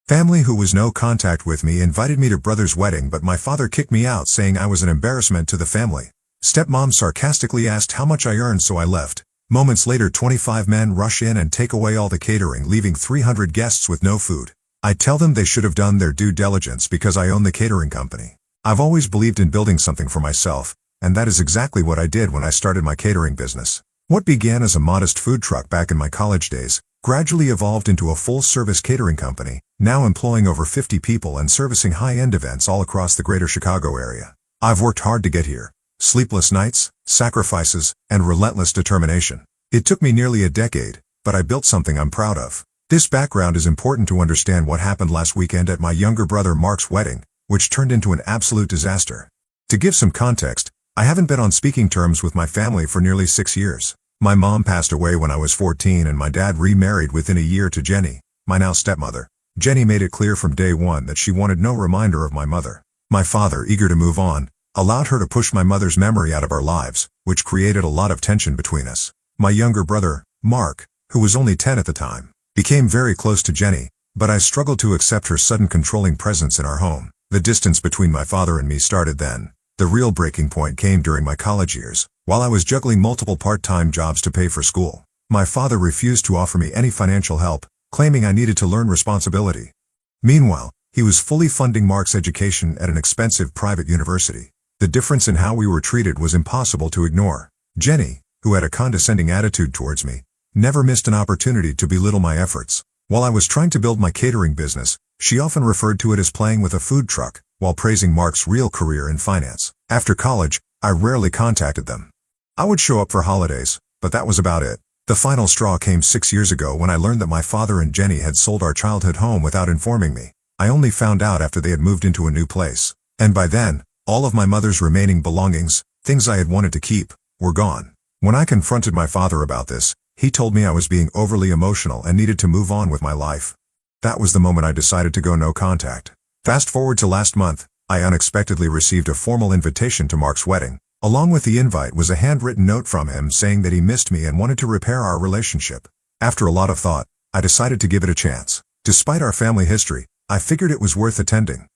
Family who was no contact with me invited me to brother's wedding, but my father kicked me out saying I was an embarrassment to the family. Stepmom sarcastically asked how much I earned, so I left. Moments later, 25 men rush in and take away all the catering, leaving 300 guests with no food. I tell them they should have done their due diligence because I own the catering company. I've always believed in building something for myself, and that is exactly what I did when I started my catering business. What began as a modest food truck back in my college days gradually evolved into a full-service catering company, now employing over 50 people and servicing high-end events all across the greater Chicago area. I've worked hard to get here. Sleepless nights, sacrifices, and relentless determination. It took me nearly a decade, but I built something I'm proud of. This background is important to understand what happened last weekend at my younger brother Mark's wedding, which turned into an absolute disaster. To give some context, I haven't been on speaking terms with my family for nearly 6 years. My mom passed away when I was 14 and my dad remarried within a year to Jenny, my now stepmother. Jenny made it clear from day one that she wanted no reminder of my mother. My father, eager to move on, allowed her to push my mother's memory out of our lives, which created a lot of tension between us. My younger brother, Mark, who was only 10 at the time, became very close to Jenny, but I struggled to accept her sudden controlling presence in our home. The distance between my father and me started then. The real breaking point came during my college years, while I was juggling multiple part-time jobs to pay for school. My father refused to offer me any financial help, claiming I needed to learn responsibility. Meanwhile, he was fully funding Mark's education at an expensive private university. The difference in how we were treated was impossible to ignore. Jenny, who had a condescending attitude towards me, never missed an opportunity to belittle my efforts. While I was trying to build my catering business, she often referred to it as playing with a food truck, while praising Mark's real career in finance. After college, I rarely contacted them. I would show up for holidays, but that was about it. The final straw came 6 years ago when I learned that my father and Jenny had sold our childhood home without informing me. I only found out after they had moved into a new place. And by then, all of my mother's remaining belongings, things I had wanted to keep, were gone. When I confronted my father about this, he told me I was being overly emotional and needed to move on with my life. That was the moment I decided to go no contact. Fast forward to last month, I unexpectedly received a formal invitation to Mark's wedding. Along with the invite was a handwritten note from him saying that he missed me and wanted to repair our relationship. After a lot of thought, I decided to give it a chance. Despite our family history, I figured it was worth attending.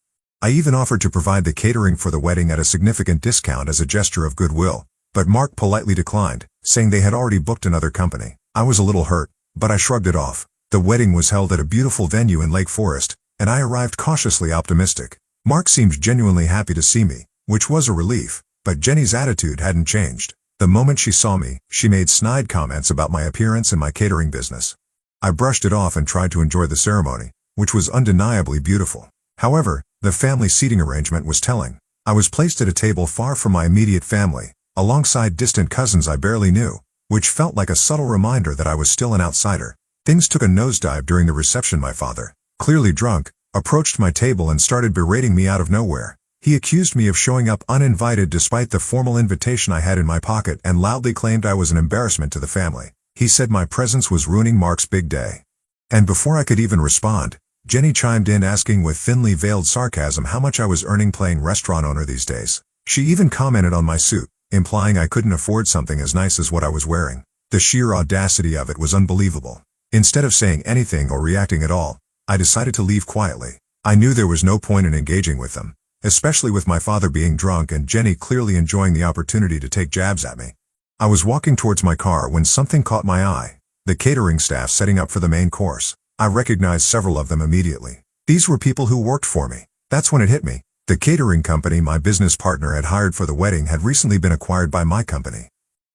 I even offered to provide the catering for the wedding at a significant discount as a gesture of goodwill, but Mark politely declined, saying they had already booked another company. I was a little hurt, but I shrugged it off. The wedding was held at a beautiful venue in Lake Forest, and I arrived cautiously optimistic. Mark seemed genuinely happy to see me, which was a relief, but Jenny's attitude hadn't changed. The moment she saw me, she made snide comments about my appearance and my catering business. I brushed it off and tried to enjoy the ceremony, which was undeniably beautiful. However, the family seating arrangement was telling. I was placed at a table far from my immediate family, alongside distant cousins I barely knew, which felt like a subtle reminder that I was still an outsider. Things took a nosedive during the reception. My father, clearly drunk, approached my table and started berating me out of nowhere. He accused me of showing up uninvited despite the formal invitation I had in my pocket and loudly claimed I was an embarrassment to the family. He said my presence was ruining Mark's big day. And before I could even respond, Jenny chimed in asking with thinly veiled sarcasm how much I was earning playing restaurant owner these days. She even commented on my suit, implying I couldn't afford something as nice as what I was wearing. The sheer audacity of it was unbelievable. Instead of saying anything or reacting at all, I decided to leave quietly. I knew there was no point in engaging with them, especially with my father being drunk and Jenny clearly enjoying the opportunity to take jabs at me. I was walking towards my car when something caught my eye. The catering staff setting up for the main course. I recognized several of them immediately. These were people who worked for me. That's when it hit me. The catering company my business partner had hired for the wedding had recently been acquired by my company.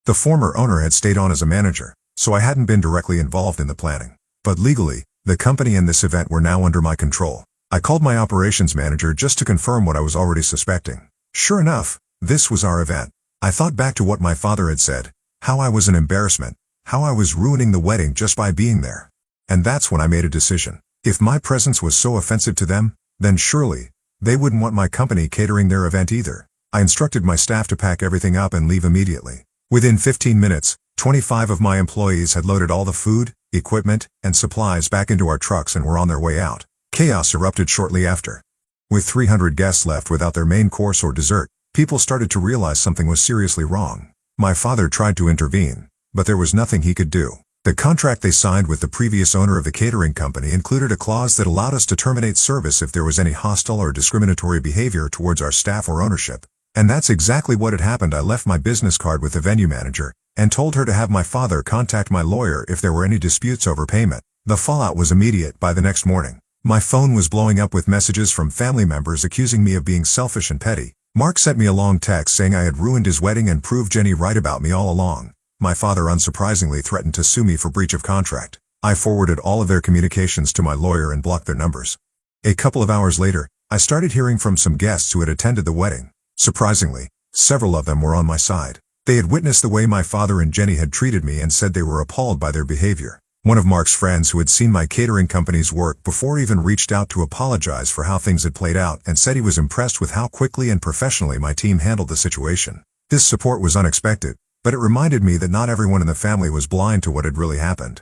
The former owner had stayed on as a manager, so I hadn't been directly involved in the planning. But legally, the company and this event were now under my control. I called my operations manager just to confirm what I was already suspecting. Sure enough, this was our event. I thought back to what my father had said, how I was an embarrassment, how I was ruining the wedding just by being there. And that's when I made a decision. If my presence was so offensive to them, then surely, they wouldn't want my company catering their event either. I instructed my staff to pack everything up and leave immediately. Within 15 minutes, 25 of my employees had loaded all the food, equipment, and supplies back into our trucks and were on their way out. Chaos erupted shortly after. With 300 guests left without their main course or dessert, people started to realize something was seriously wrong. My father tried to intervene, but there was nothing he could do. The contract they signed with the previous owner of the catering company included a clause that allowed us to terminate service if there was any hostile or discriminatory behavior towards our staff or ownership. And that's exactly what had happened. I left my business card with the venue manager and told her to have my father contact my lawyer if there were any disputes over payment. The fallout was immediate. By the next morning, my phone was blowing up with messages from family members accusing me of being selfish and petty. Mark sent me a long text saying I had ruined his wedding and proved Jenny right about me all along. My father unsurprisingly threatened to sue me for breach of contract. I forwarded all of their communications to my lawyer and blocked their numbers. A couple of hours later, I started hearing from some guests who had attended the wedding. Surprisingly, several of them were on my side. They had witnessed the way my father and Jenny had treated me and said they were appalled by their behavior. One of Mark's friends who had seen my catering company's work before even reached out to apologize for how things had played out and said he was impressed with how quickly and professionally my team handled the situation. This support was unexpected, but it reminded me that not everyone in the family was blind to what had really happened.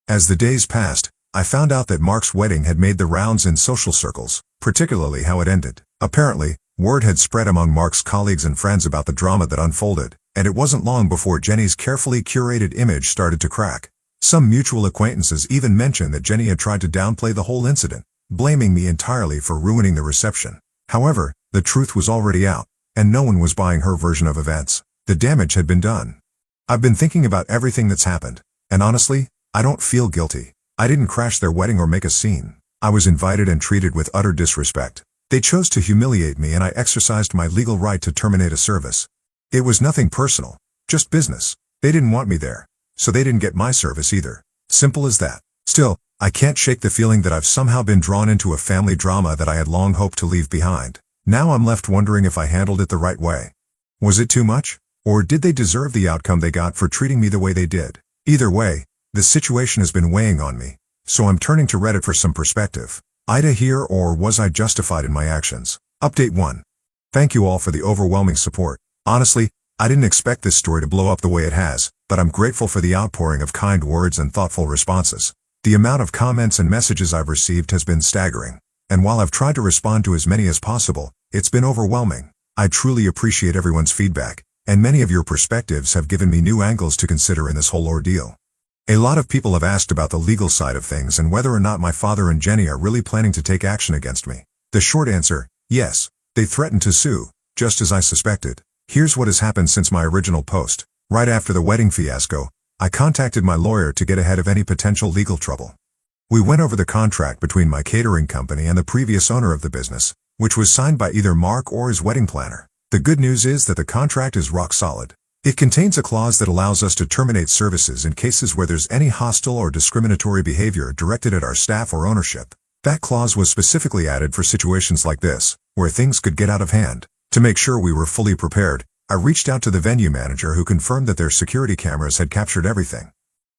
As the days passed, I found out that Mark's wedding had made the rounds in social circles, particularly how it ended. Apparently, word had spread among Mark's colleagues and friends about the drama that unfolded, and it wasn't long before Jenny's carefully curated image started to crack. Some mutual acquaintances even mentioned that Jenny had tried to downplay the whole incident, blaming me entirely for ruining the reception. However, the truth was already out, and no one was buying her version of events. The damage had been done. I've been thinking about everything that's happened, and honestly, I don't feel guilty. I didn't crash their wedding or make a scene. I was invited and treated with utter disrespect. They chose to humiliate me and I exercised my legal right to terminate a service. It was nothing personal, just business. They didn't want me there, so they didn't get my service either. Simple as that. Still, I can't shake the feeling that I've somehow been drawn into a family drama that I had long hoped to leave behind. Now I'm left wondering if I handled it the right way. Was it too much? Or did they deserve the outcome they got for treating me the way they did? Either way, the situation has been weighing on me, so I'm turning to Reddit for some perspective. Ida here, or was I justified in my actions? Update 1. Thank you all for the overwhelming support. Honestly, I didn't expect this story to blow up the way it has, but I'm grateful for the outpouring of kind words and thoughtful responses. The amount of comments and messages I've received has been staggering, and while I've tried to respond to as many as possible, it's been overwhelming. I truly appreciate everyone's feedback, and many of your perspectives have given me new angles to consider in this whole ordeal. A lot of people have asked about the legal side of things and whether or not my father and Jenny are really planning to take action against me. The short answer, yes. They threatened to sue, just as I suspected. Here's what has happened since my original post. Right after the wedding fiasco, I contacted my lawyer to get ahead of any potential legal trouble. We went over the contract between my catering company and the previous owner of the business, which was signed by either Mark or his wedding planner. The good news is that the contract is rock solid. It contains a clause that allows us to terminate services in cases where there's any hostile or discriminatory behavior directed at our staff or ownership. That clause was specifically added for situations like this, where things could get out of hand. To make sure we were fully prepared, I reached out to the venue manager who confirmed that their security cameras had captured everything.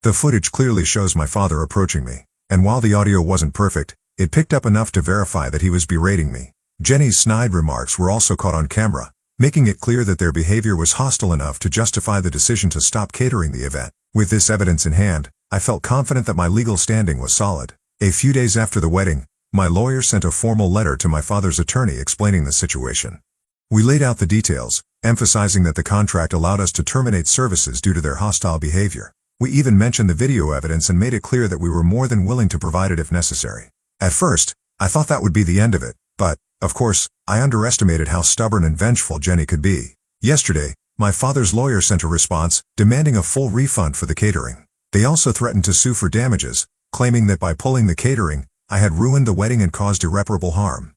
The footage clearly shows my father approaching me, and while the audio wasn't perfect, it picked up enough to verify that he was berating me. Jenny's snide remarks were also caught on camera, making it clear that their behavior was hostile enough to justify the decision to stop catering the event. With this evidence in hand, I felt confident that my legal standing was solid. A few days after the wedding, my lawyer sent a formal letter to my father's attorney explaining the situation. We laid out the details, emphasizing that the contract allowed us to terminate services due to their hostile behavior. We even mentioned the video evidence and made it clear that we were more than willing to provide it if necessary. At first, I thought that would be the end of it, but, of course, I underestimated how stubborn and vengeful Jenny could be. Yesterday, my father's lawyer sent a response, demanding a full refund for the catering. They also threatened to sue for damages, claiming that by pulling the catering, I had ruined the wedding and caused irreparable harm.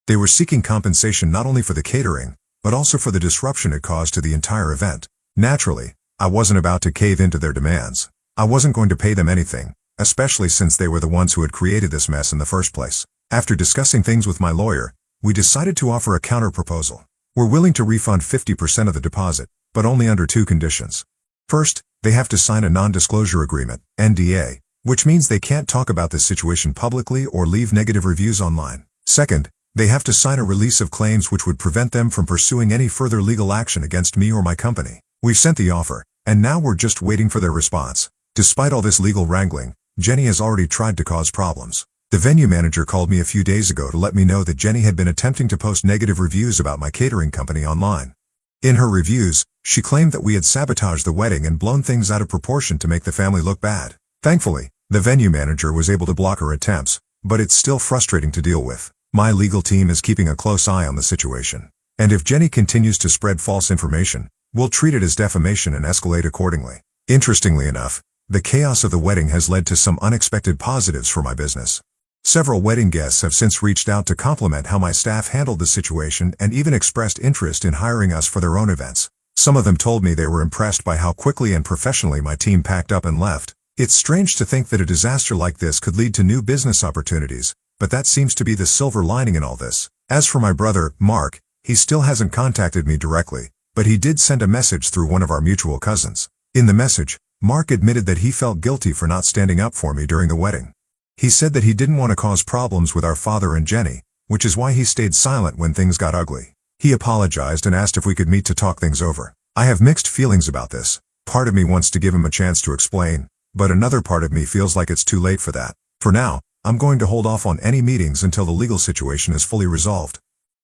They were seeking compensation not only for the catering, but also for the disruption it caused to the entire event. Naturally, I wasn't about to cave into their demands. I wasn't going to pay them anything, especially since they were the ones who had created this mess in the first place. After discussing things with my lawyer, we decided to offer a counter-proposal. We're willing to refund 50% of the deposit, but only under 2 conditions. First, they have to sign a non-disclosure agreement, NDA, which means they can't talk about this situation publicly or leave negative reviews online. Second, they have to sign a release of claims which would prevent them from pursuing any further legal action against me or my company. We've sent the offer, and now we're just waiting for their response. Despite all this legal wrangling, Jenny has already tried to cause problems. The venue manager called me a few days ago to let me know that Jenny had been attempting to post negative reviews about my catering company online. In her reviews, she claimed that we had sabotaged the wedding and blown things out of proportion to make the family look bad. Thankfully, the venue manager was able to block her attempts, but it's still frustrating to deal with. My legal team is keeping a close eye on the situation. And if Jenny continues to spread false information, we'll treat it as defamation and escalate accordingly. Interestingly enough, the chaos of the wedding has led to some unexpected positives for my business. Several wedding guests have since reached out to compliment how my staff handled the situation and even expressed interest in hiring us for their own events. Some of them told me they were impressed by how quickly and professionally my team packed up and left. It's strange to think that a disaster like this could lead to new business opportunities, but that seems to be the silver lining in all this. As for my brother, Mark, he still hasn't contacted me directly, but he did send a message through one of our mutual cousins. In the message, Mark admitted that he felt guilty for not standing up for me during the wedding. He said that he didn't want to cause problems with our father and Jenny, which is why he stayed silent when things got ugly. He apologized and asked if we could meet to talk things over. I have mixed feelings about this. Part of me wants to give him a chance to explain, but another part of me feels like it's too late for that. For now, I'm going to hold off on any meetings until the legal situation is fully resolved.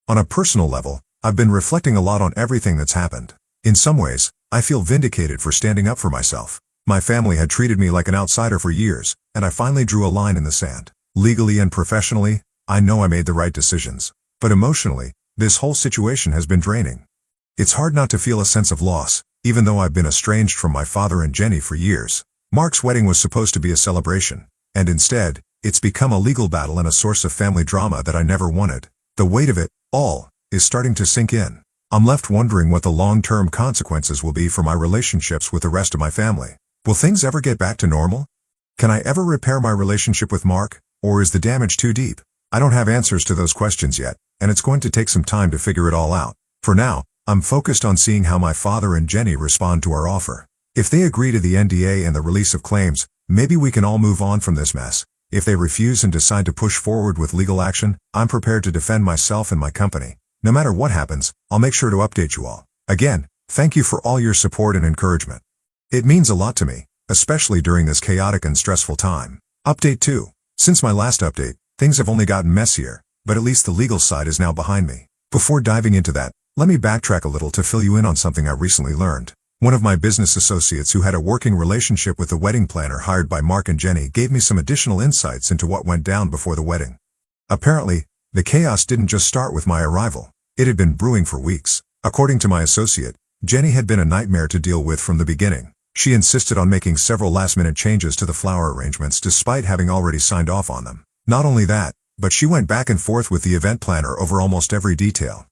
On a personal level, I've been reflecting a lot on everything that's happened. In some ways, I feel vindicated for standing up for myself. My family had treated me like an outsider for years, and I finally drew a line in the sand. Legally and professionally, I know I made the right decisions. But emotionally, this whole situation has been draining. It's hard not to feel a sense of loss, even though I've been estranged from my father and Jenny for years. Mark's wedding was supposed to be a celebration, and instead, it's become a legal battle and a source of family drama that I never wanted. The weight of it all is starting to sink in. I'm left wondering what the long-term consequences will be for my relationships with the rest of my family. Will things ever get back to normal? Can I ever repair my relationship with Mark, or is the damage too deep? I don't have answers to those questions yet, and it's going to take some time to figure it all out. For now, I'm focused on seeing how my father and Jenny respond to our offer. If they agree to the NDA and the release of claims, maybe we can all move on from this mess. If they refuse and decide to push forward with legal action, I'm prepared to defend myself and my company. No matter what happens, I'll make sure to update you all. Again, thank you for all your support and encouragement. It means a lot to me, especially during this chaotic and stressful time. Update 2. Since my last update, things have only gotten messier, but at least the legal side is now behind me. Before diving into that, let me backtrack a little to fill you in on something I recently learned. One of my business associates who had a working relationship with the wedding planner hired by Mark and Jenny gave me some additional insights into what went down before the wedding. Apparently, the chaos didn't just start with my arrival. It had been brewing for weeks. According to my associate, Jenny had been a nightmare to deal with from the beginning. She insisted on making several last-minute changes to the flower arrangements despite having already signed off on them. Not only that, but she went back and forth with the event planner over almost every detail.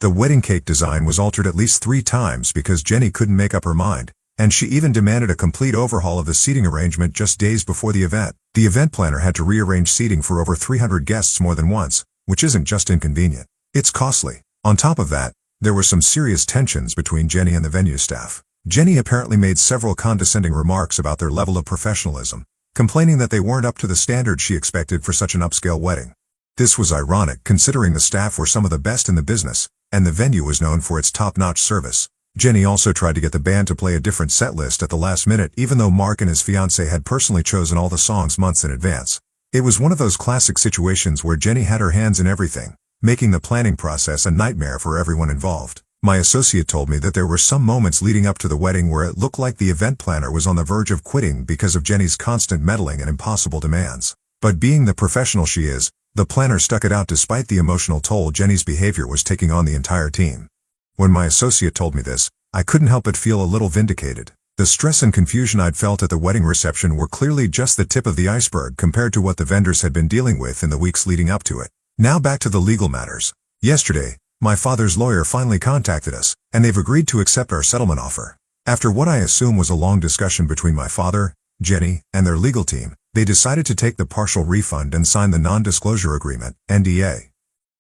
The wedding cake design was altered at least 3 times because Jenny couldn't make up her mind, and she even demanded a complete overhaul of the seating arrangement just days before the event. The event planner had to rearrange seating for over 300 guests more than once, which isn't just inconvenient. It's costly. On top of that, there were some serious tensions between Jenny and the venue staff. Jenny apparently made several condescending remarks about their level of professionalism, complaining that they weren't up to the standard she expected for such an upscale wedding. This was ironic considering the staff were some of the best in the business, and the venue was known for its top-notch service. Jenny also tried to get the band to play a different set list at the last minute even though Mark and his fiancée had personally chosen all the songs months in advance. It was one of those classic situations where Jenny had her hands in everything, making the planning process a nightmare for everyone involved. My associate told me that there were some moments leading up to the wedding where it looked like the event planner was on the verge of quitting because of Jenny's constant meddling and impossible demands. But being the professional she is, the planner stuck it out despite the emotional toll Jenny's behavior was taking on the entire team. When my associate told me this, I couldn't help but feel a little vindicated. The stress and confusion I'd felt at the wedding reception were clearly just the tip of the iceberg compared to what the vendors had been dealing with in the weeks leading up to it. Now back to the legal matters. Yesterday, my father's lawyer finally contacted us, and they've agreed to accept our settlement offer. After what I assume was a long discussion between my father, Jenny, and their legal team, they decided to take the partial refund and sign the non-disclosure agreement, NDA.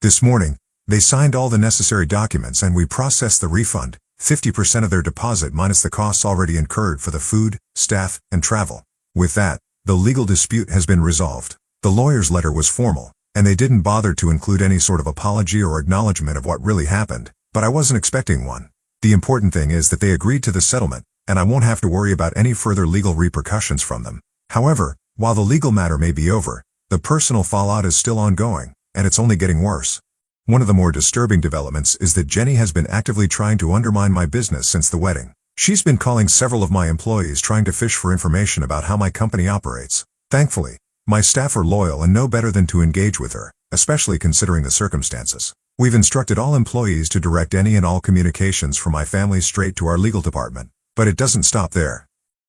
This morning, they signed all the necessary documents and we processed the refund, 50% of their deposit minus the costs already incurred for the food, staff, and travel. With that, the legal dispute has been resolved. The lawyer's letter was formal, and they didn't bother to include any sort of apology or acknowledgement of what really happened, but I wasn't expecting one. The important thing is that they agreed to the settlement, and I won't have to worry about any further legal repercussions from them. However, while the legal matter may be over, the personal fallout is still ongoing, and it's only getting worse. One of the more disturbing developments is that Jenny has been actively trying to undermine my business since the wedding. She's been calling several of my employees trying to fish for information about how my company operates. Thankfully, my staff are loyal and know better than to engage with her, especially considering the circumstances. We've instructed all employees to direct any and all communications from my family straight to our legal department. But it doesn't stop there.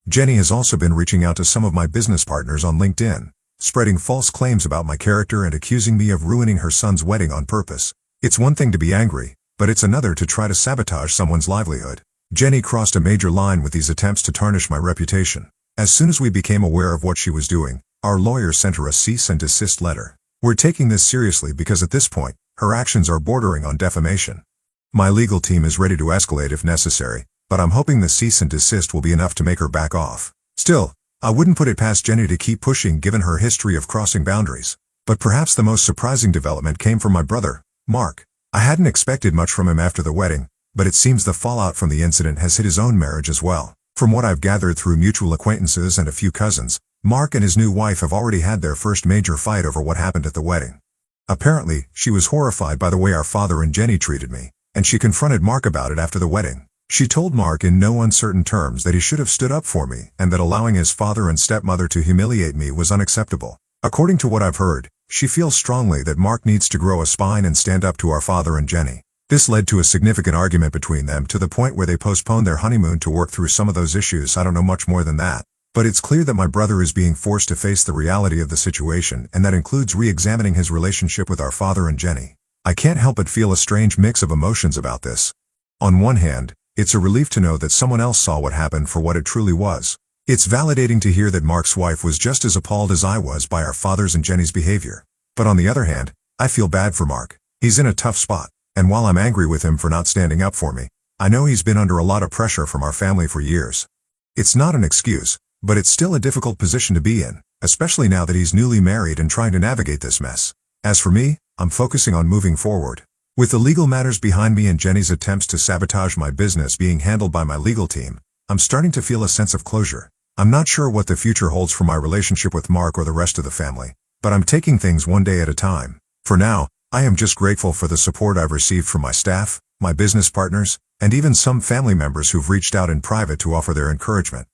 Jenny has also been reaching out to some of my business partners on LinkedIn, spreading false claims about my character and accusing me of ruining her son's wedding on purpose. It's one thing to be angry, but it's another to try to sabotage someone's livelihood. Jenny crossed a major line with these attempts to tarnish my reputation. As soon as we became aware of what she was doing, our lawyer sent her a cease and desist letter. We're taking this seriously because at this point, her actions are bordering on defamation. My legal team is ready to escalate if necessary, but I'm hoping the cease and desist will be enough to make her back off. Still, I wouldn't put it past Jenny to keep pushing given her history of crossing boundaries. But perhaps the most surprising development came from my brother, Mark. I hadn't expected much from him after the wedding, but it seems the fallout from the incident has hit his own marriage as well. From what I've gathered through mutual acquaintances and a few cousins, Mark and his new wife have already had their first major fight over what happened at the wedding. Apparently, she was horrified by the way our father and Jenny treated me, and she confronted Mark about it after the wedding. She told Mark in no uncertain terms that he should have stood up for me and that allowing his father and stepmother to humiliate me was unacceptable. According to what I've heard, she feels strongly that Mark needs to grow a spine and stand up to our father and Jenny. This led to a significant argument between them to the point where they postponed their honeymoon to work through some of those issues. I don't know much more than that. But it's clear that my brother is being forced to face the reality of the situation, and that includes re-examining his relationship with our father and Jenny. I can't help but feel a strange mix of emotions about this. On one hand, it's a relief to know that someone else saw what happened for what it truly was. It's validating to hear that Mark's wife was just as appalled as I was by our father's and Jenny's behavior. But on the other hand, I feel bad for Mark. He's in a tough spot, and while I'm angry with him for not standing up for me, I know he's been under a lot of pressure from our family for years. It's not an excuse, but it's still a difficult position to be in, especially now that he's newly married and trying to navigate this mess. As for me, I'm focusing on moving forward. With the legal matters behind me and Jenny's attempts to sabotage my business being handled by my legal team, I'm starting to feel a sense of closure. I'm not sure what the future holds for my relationship with Mark or the rest of the family, but I'm taking things one day at a time. For now, I am just grateful for the support I've received from my staff, my business partners, and even some family members who've reached out in private to offer their encouragement.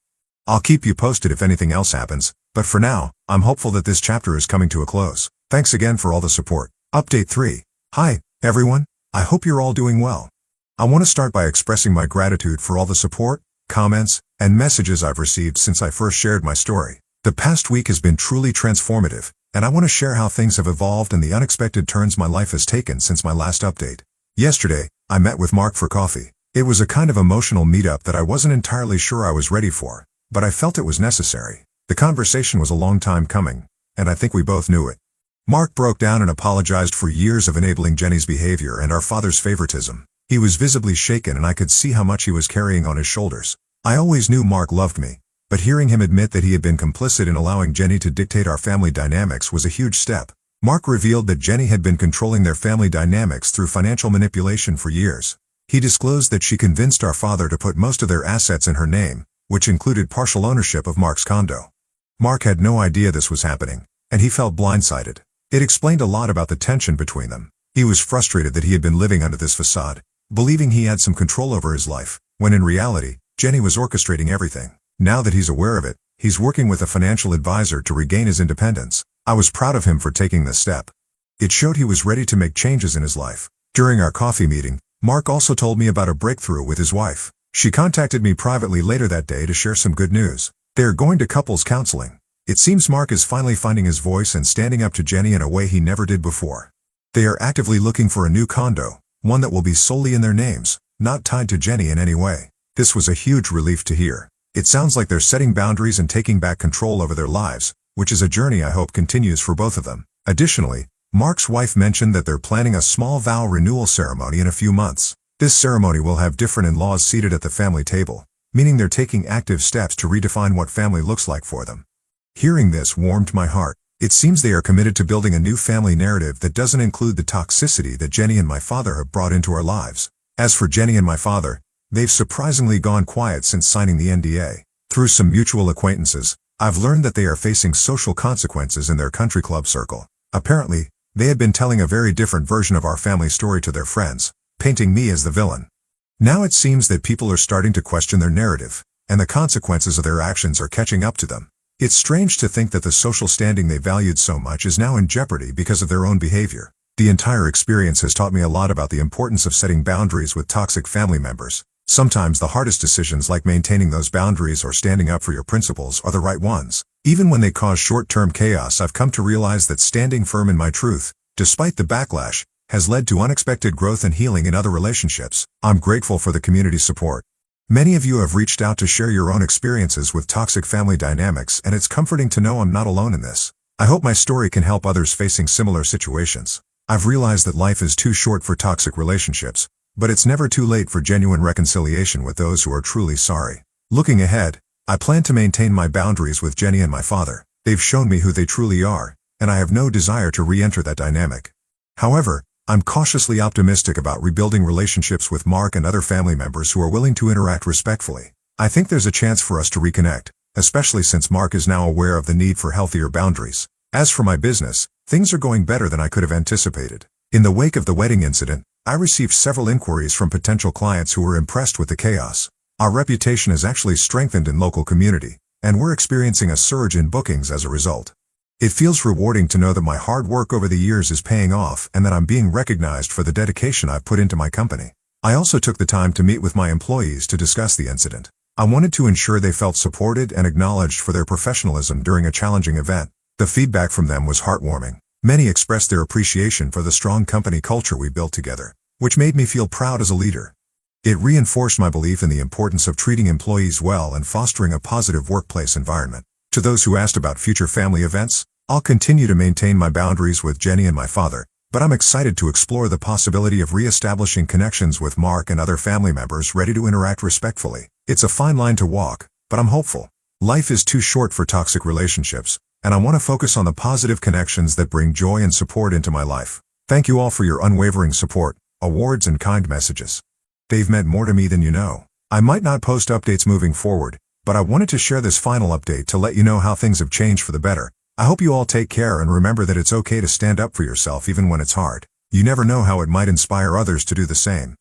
I'll keep you posted if anything else happens, but for now, I'm hopeful that this chapter is coming to a close. Thanks again for all the support. Update 3. Hi, everyone. I hope you're all doing well. I want to start by expressing my gratitude for all the support, comments, and messages I've received since I first shared my story. The past week has been truly transformative, and I want to share how things have evolved and the unexpected turns my life has taken since my last update. Yesterday, I met with Mark for coffee. It was a kind of emotional meetup that I wasn't entirely sure I was ready for, but I felt it was necessary. The conversation was a long time coming, and I think we both knew it. Mark broke down and apologized for years of enabling Jenny's behavior and our father's favoritism. He was visibly shaken and I could see how much he was carrying on his shoulders. I always knew Mark loved me, but hearing him admit that he had been complicit in allowing Jenny to dictate our family dynamics was a huge step. Mark revealed that Jenny had been controlling their family dynamics through financial manipulation for years. He disclosed that she convinced our father to put most of their assets in her name, which included partial ownership of Mark's condo. Mark had no idea this was happening, and he felt blindsided. It explained a lot about the tension between them. He was frustrated that he had been living under this facade, believing he had some control over his life, when in reality, Jenny was orchestrating everything. Now that he's aware of it, he's working with a financial advisor to regain his independence. I was proud of him for taking this step. It showed he was ready to make changes in his life. During our coffee meeting, Mark also told me about a breakthrough with his wife. She contacted me privately later that day to share some good news. They are going to couples counseling. It seems Mark is finally finding his voice and standing up to Jenny in a way he never did before. They are actively looking for a new condo, one that will be solely in their names, not tied to Jenny in any way. This was a huge relief to hear. It sounds like they're setting boundaries and taking back control over their lives, which is a journey I hope continues for both of them. Additionally, Mark's wife mentioned that they're planning a small vow renewal ceremony in a few months. This ceremony will have different in-laws seated at the family table, meaning they're taking active steps to redefine what family looks like for them. Hearing this warmed my heart. It seems they are committed to building a new family narrative that doesn't include the toxicity that Jenny and my father have brought into our lives. As for Jenny and my father, they've surprisingly gone quiet since signing the NDA. Through some mutual acquaintances, I've learned that they are facing social consequences in their country club circle. Apparently, they had been telling a very different version of our family story to their friends, painting me as the villain. Now it seems that people are starting to question their narrative, and the consequences of their actions are catching up to them. It's strange to think that the social standing they valued so much is now in jeopardy because of their own behavior. The entire experience has taught me a lot about the importance of setting boundaries with toxic family members. Sometimes the hardest decisions, like maintaining those boundaries or standing up for your principles, are the right ones. Even when they cause short-term chaos, I've come to realize that standing firm in my truth, despite the backlash, has led to unexpected growth and healing in other relationships. I'm grateful for the community support. Many of you have reached out to share your own experiences with toxic family dynamics, and it's comforting to know I'm not alone in this. I hope my story can help others facing similar situations. I've realized that life is too short for toxic relationships, but it's never too late for genuine reconciliation with those who are truly sorry. Looking ahead, I plan to maintain my boundaries with Jenny and my father. They've shown me who they truly are, and I have no desire to re-enter that dynamic. However, I'm cautiously optimistic about rebuilding relationships with Mark and other family members who are willing to interact respectfully. I think there's a chance for us to reconnect, especially since Mark is now aware of the need for healthier boundaries. As for my business, things are going better than I could have anticipated. In the wake of the wedding incident, I received several inquiries from potential clients who were impressed with the chaos. Our reputation has actually strengthened in local community, and we're experiencing a surge in bookings as a result. It feels rewarding to know that my hard work over the years is paying off and that I'm being recognized for the dedication I've put into my company. I also took the time to meet with my employees to discuss the incident. I wanted to ensure they felt supported and acknowledged for their professionalism during a challenging event. The feedback from them was heartwarming. Many expressed their appreciation for the strong company culture we built together, which made me feel proud as a leader. It reinforced my belief in the importance of treating employees well and fostering a positive workplace environment. To those who asked about future family events, I'll continue to maintain my boundaries with Jenny and my father, but I'm excited to explore the possibility of re-establishing connections with Mark and other family members ready to interact respectfully. It's a fine line to walk, but I'm hopeful. Life is too short for toxic relationships, and I want to focus on the positive connections that bring joy and support into my life. Thank you all for your unwavering support, awards, and kind messages. They've meant more to me than you know. I might not post updates moving forward, but I wanted to share this final update to let you know how things have changed for the better. I hope you all take care and remember that it's okay to stand up for yourself even when it's hard. You never know how it might inspire others to do the same.